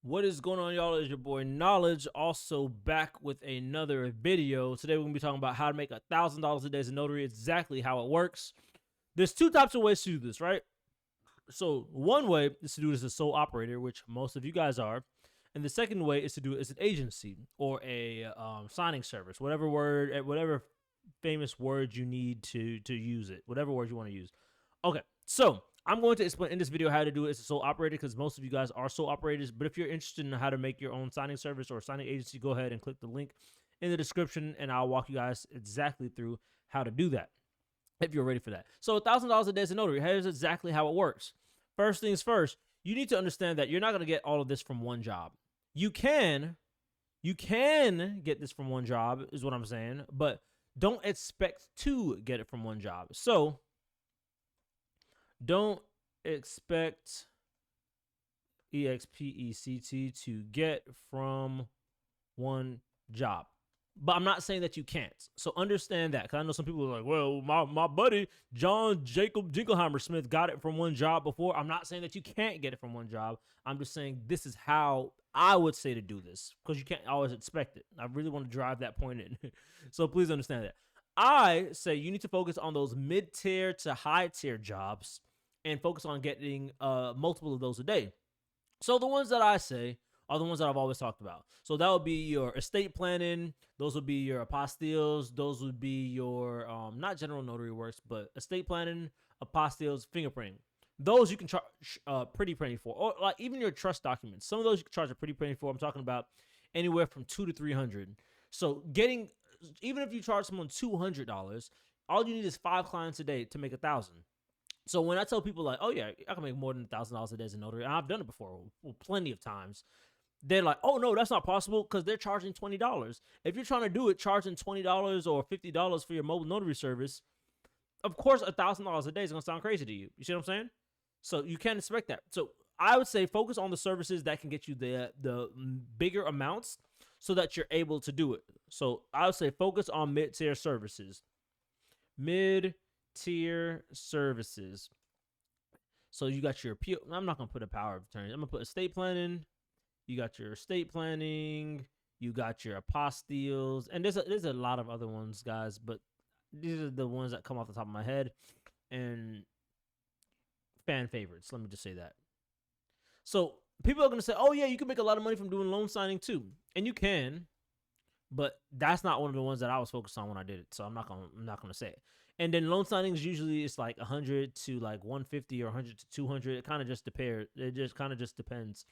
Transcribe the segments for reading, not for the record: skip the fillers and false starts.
What is going on, y'all? It's your boy Knowledge, also back with another video. Today we're gonna be talking about how to make $1,000 a day as a notary. Exactly how it works. There's two types of ways to do this, right? So one way is to do it as a sole operator, which most of you guys are, and the second way is to do it as an agency or a signing service, whatever famous word you need to use it, whatever word you want to use. Okay, so I'm going to explain in this video how to do it as a sole operator because most of you guys are sole operators. But if you're interested in how to make your own signing service or signing agency, go ahead and click the link in the description, and I'll walk you guys exactly through how to do that if you're ready for that. So $1,000 a day as a notary. Here's exactly how it works. First things first, you need to understand that you're not going to get all of this from one job. You can get this from one job, is what I'm saying, but don't expect to get it from one job. So don't expect expect to get from one job. But I'm not saying that you can't. So understand that, because I know some people are like, well, my buddy John Jacob Jingleheimer Smith got it from one job before. I'm not saying that you can't get it from one job. I'm just saying this is how I would say to do this, because you can't always expect it. I really want to drive that point in. So please understand that. I say you need to focus on those mid-tier to high-tier jobs and focus on getting multiple of those a day. So the ones that I say are the ones that I've always talked about. So that would be your estate planning. Those would be your apostilles. Those would be your not general notary works, but estate planning, apostilles, fingerprinting. Those you can charge pretty penny for, or like even your trust documents. Some of those you can charge a pretty penny for. I'm talking about anywhere from $200 to $300. So even if you charge someone $200, all you need is 5 clients a day to make 1,000. So when I tell people like, oh yeah, I can make more than $1,000 a day as a notary, and I've done it before, plenty of times, they're like, oh no, that's not possible because they're charging $20. If you're trying to do it charging $20 or $50 for your mobile notary service, of course $1,000 a day is gonna sound crazy to you. You see what I'm saying? So you can't expect that. So I would say focus on the services that can get you the bigger amounts so that you're able to do it. So I would say focus on mid-tier services. Mid-tier services. So you got your I'm not gonna put a power of attorney. I'm gonna put estate planning. You got your estate planning. You got your apostilles, and there's a lot of other ones, guys. But these are the ones that come off the top of my head and fan favorites. Let me just say that. So people are gonna say, "Oh yeah, you can make a lot of money from doing loan signing too," and you can, but that's not one of the ones that I was focused on when I did it. So I'm not gonna say it. And then loan signings usually it's like 100 to like 150 or 100 to 200. It kind of just depends. It just kind of just depends.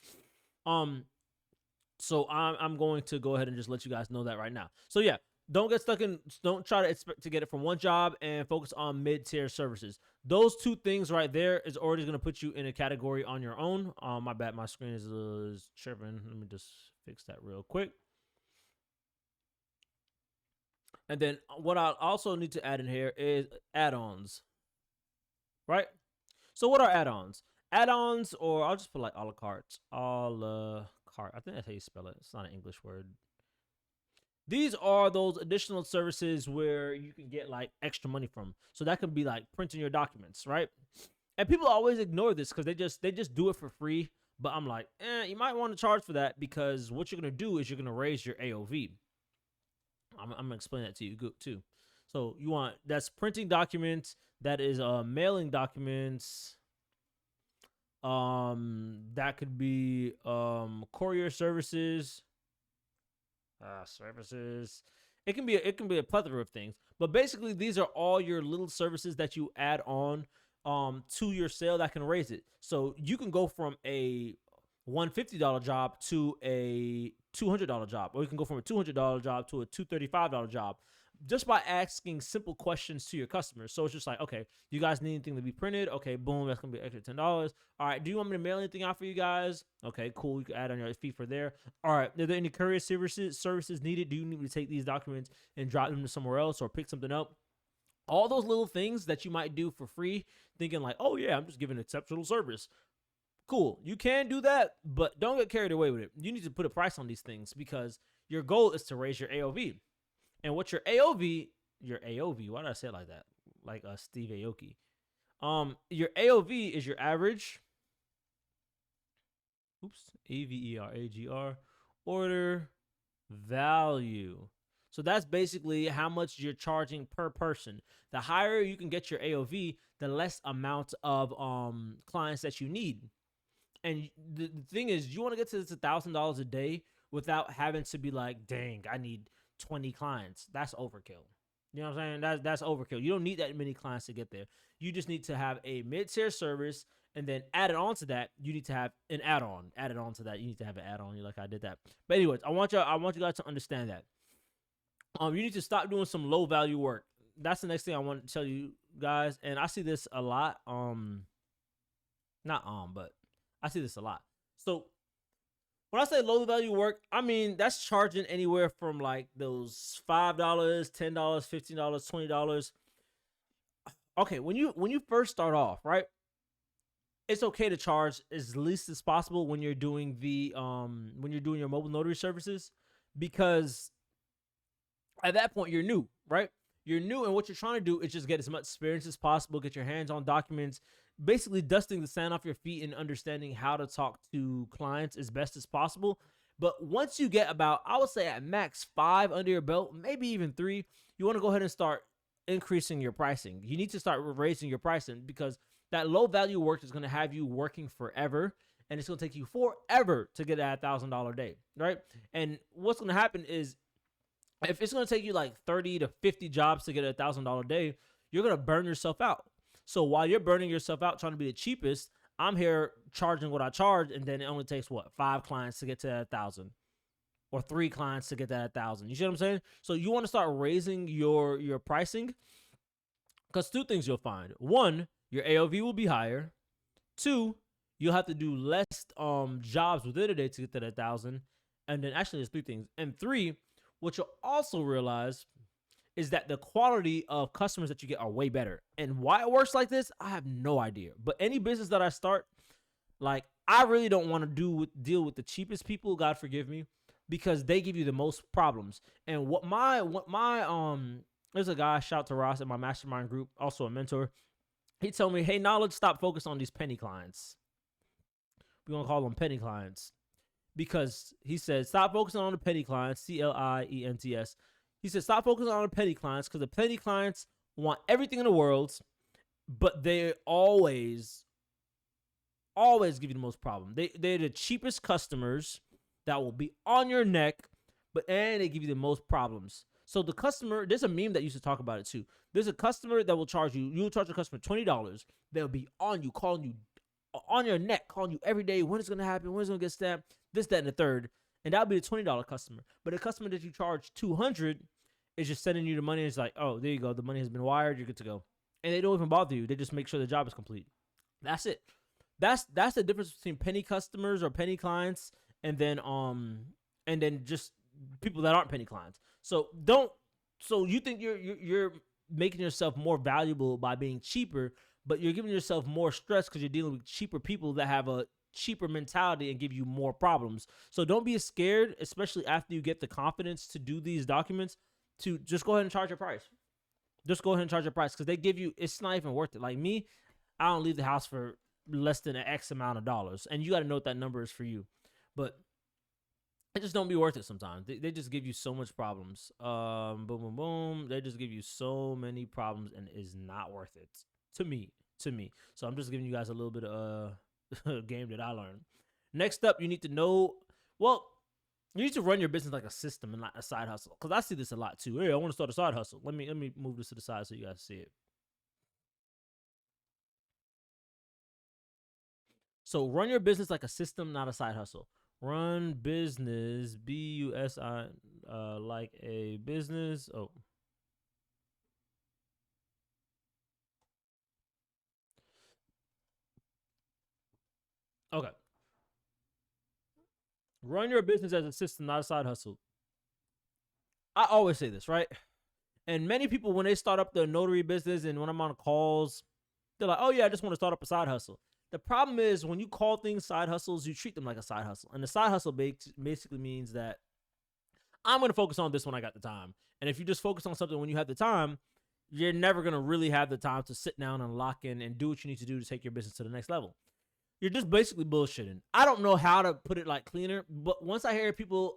So I'm going to go ahead and just let you guys know that right now. So yeah, don't try to expect to get it from one job, and focus on mid-tier services. Those two things right there is already going to put you in a category on your own. My bad, my screen is chirping. Let me just fix that real quick. And then what I also need to add in here is add-ons, right? So what are add-ons? Add-ons, or I'll just put like a la carte. A la carte. I think that's how you spell it. It's not an English word. These are those additional services where you can get like extra money from. So that could be like printing your documents, right? And people always ignore this because they just do it for free. But I'm like, you might want to charge for that, because what you're gonna do is you're gonna raise your AOV. I'm gonna explain that to you too. So that's printing documents, that is mailing documents. That could be courier services. Services. It can be a plethora of things, but basically these are all your little services that you add on to your sale that can raise it. So you can go from a $150 job to a $200 job, or you can go from a $200 job to a $235 job, just by asking simple questions to your customers. So it's just like, okay, you guys need anything to be printed? Okay, boom, that's gonna be extra $10. All right, do you want me to mail anything out for you guys? Okay, cool, you can add on your fee for there. All right, are there any courier services needed? Do you need me to take these documents and drop them to somewhere else or pick something up? All those little things that you might do for free, thinking like, oh yeah, I'm just giving exceptional service. Cool, you can do that, but don't get carried away with it. You need to put a price on these things, because your goal is to raise your AOV. And what your AOV, why did I say it like that? Like Steve Aoki. Your AOV is your average AVERAGR, order value. So that's basically how much you're charging per person. The higher you can get your AOV, the less amount of clients that you need. And the thing is, you want to get to this $1,000 a day without having to be like, dang, I need 20 clients. That's overkill. You know what I'm saying? That's overkill. You don't need that many clients to get there. You just need to have a mid-tier service, and then added on to that, you need to have an add-on. Added on to that, you need to have an add-on. You're like, I did that. But anyways, I want you guys to understand that. You need to stop doing some low value work. That's the next thing I want to tell you guys. And I see this a lot. Not but I see this a lot. So when I say low value work, I mean that's charging anywhere from like those $5, $10, $15, $20. Okay, when you first start off, right? It's okay to charge as least as possible when you're doing your mobile notary services, because at that point you're new, right? You're new, and what you're trying to do is just get as much experience as possible, get your hands on documents, basically dusting the sand off your feet and understanding how to talk to clients as best as possible. But once you get about, I would say at max 5 under your belt, maybe even 3, you want to go ahead and start increasing your pricing. You need to start raising your pricing, because that low value work is going to have you working forever, and it's going to take you forever to get at $1,000 day, right? And what's going to happen is, if it's going to take you like 30 to 50 jobs to get a $1,000 day, you're going to burn yourself out. So while you're burning yourself out trying to be the cheapest, I'm here charging what I charge, and then it only takes 5 clients to get to that 1,000, or 3 clients to get that 1,000. You see what I'm saying? So you want to start raising your pricing, because 2 things you'll find. 1, your AOV will be higher. 2, you'll have to do less jobs within a day to get to that 1,000. And then actually there's 3 things. And 3, what you'll also realize is that the quality of customers that you get are way better. And why it works like this, I have no idea. But any business that I start, like, I really don't want to deal with the cheapest people, God forgive me, because they give you the most problems. And what my there's a guy, shout out to Ross in my mastermind group, also a mentor. He told me, hey, now let's stop focusing on these penny clients. We're going to call them penny clients. Because he said, stop focusing on the petty clients, CLIENTS. He said, stop focusing on the petty clients, because the petty clients want everything in the world, but they always give you the most problem. They're the cheapest customers that will be on your neck, and they give you the most problems. So the customer, there's a meme that used to talk about it too. There's a customer that will charge you'll charge a customer $20. They'll be on you, calling you on your neck, calling you every day. When it's going to happen? When it's going to get stamped? This, that, and the third. And that'll be a $20 customer. But a customer that you charge $200 is just sending you the money. And it's like, oh, there you go. The money has been wired. You're good to go. And they don't even bother you. They just make sure the job is complete. That's it. That's the difference between penny customers or penny clients, and then just people that aren't penny clients. So you think you're making yourself more valuable by being cheaper, but you're giving yourself more stress because you're dealing with cheaper people that have a cheaper mentality and give you more problems. So don't be scared, especially after you get the confidence to do these documents, to just go ahead and charge your price. Just go ahead and charge your price, because they give you, it's not even worth it. Like me, I don't leave the house for less than an X amount of dollars, and you got to know what that number is for you. But it just don't be worth it sometimes. They just give you so much problems. Boom, boom, boom. They just give you so many problems, and it is not worth it to me. So I'm just giving you guys a little bit of a game that I learned. Next up, you need to know, you need to run your business like a system and not a side hustle. Because I see this a lot too. Hey, I want to start a side hustle. Let me move this to the side so you guys see it. So run your business like a system, not a side hustle. Run business, BUSI, like a business. Oh. Okay. Run your business as a system, not a side hustle. I always say this, right? And many people, when they start up their notary business and when I'm on calls, they're like, oh yeah, I just want to start up a side hustle. The problem is, when you call things side hustles, you treat them like a side hustle. And the side hustle basically means that I'm going to focus on this when I got the time. And if you just focus on something when you have the time, you're never going to really have the time to sit down and lock in and do what you need to do to take your business to the next level. You're just basically bullshitting. I don't know how to put it like cleaner, but once I hear people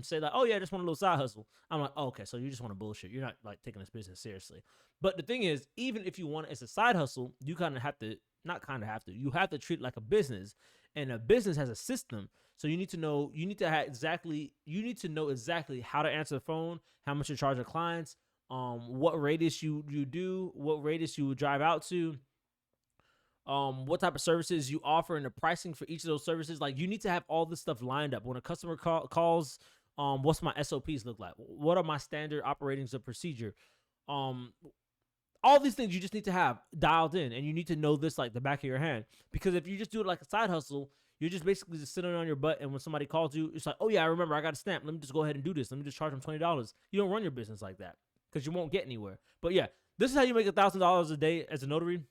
say like, "Oh yeah, I just want a little side hustle," I'm like, oh, "Okay, so you just want to bullshit. You're not like taking this business seriously." But the thing is, even if you want it as a side hustle, you kind of have to not kind of have to. You have to treat it like a business, and a business has a system. So you need to know. You need to have exactly. You need to know exactly how to answer the phone, how much you charge your clients, what radius you do, what radius you would drive out to, what type of services you offer and the pricing for each of those services. Like you need to have all this stuff lined up when a customer calls. What's my SOPs look like? What are my standard operations of procedure? Um, all these things you just need to have dialed in, and you need to know this like the back of your hand. Because if you just do it like a side hustle, you're just basically just sitting on your butt, and when somebody calls you, it's like, oh yeah, I remember, I got a stamp. Let me just go ahead and do this. Let me just charge them $20. You don't run your business like that because you won't get anywhere. But yeah, this is how you make $1,000 a day as a notary,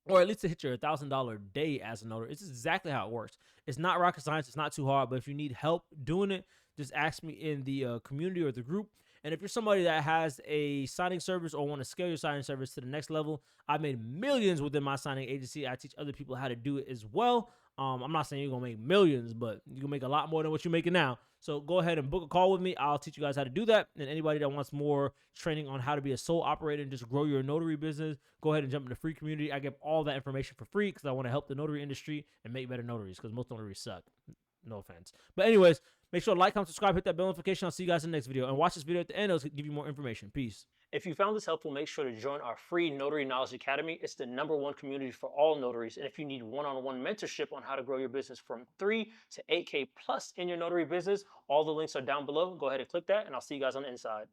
or at least to hit your $1,000 day as a notary. It's exactly how it works. It's not rocket science. It's not too hard. But if you need help doing it, just ask me in the community or the group. And if you're somebody that has a signing service or want to scale your signing service to the next level, I've made millions within my signing agency. I teach other people how to do it as well. I'm not saying you're going to make millions, but you can make a lot more than what you're making now. So go ahead and book a call with me. I'll teach you guys how to do that. And anybody that wants more training on how to be a sole operator and just grow your notary business, go ahead and jump in the free community. I give all that information for free because I want to help the notary industry and make better notaries because most notaries suck. No offense. But anyways, make sure to like, comment, subscribe, hit that bell notification. I'll see you guys in the next video. And watch this video at the end. It'll give you more information. Peace. If you found this helpful, make sure to join our free Notary Knowledge Academy. It's the #1 community for all notaries. And if you need one-on-one mentorship on how to grow your business from 3 to 8K plus in your notary business, all the links are down below. Go ahead and click that, and I'll see you guys on the inside.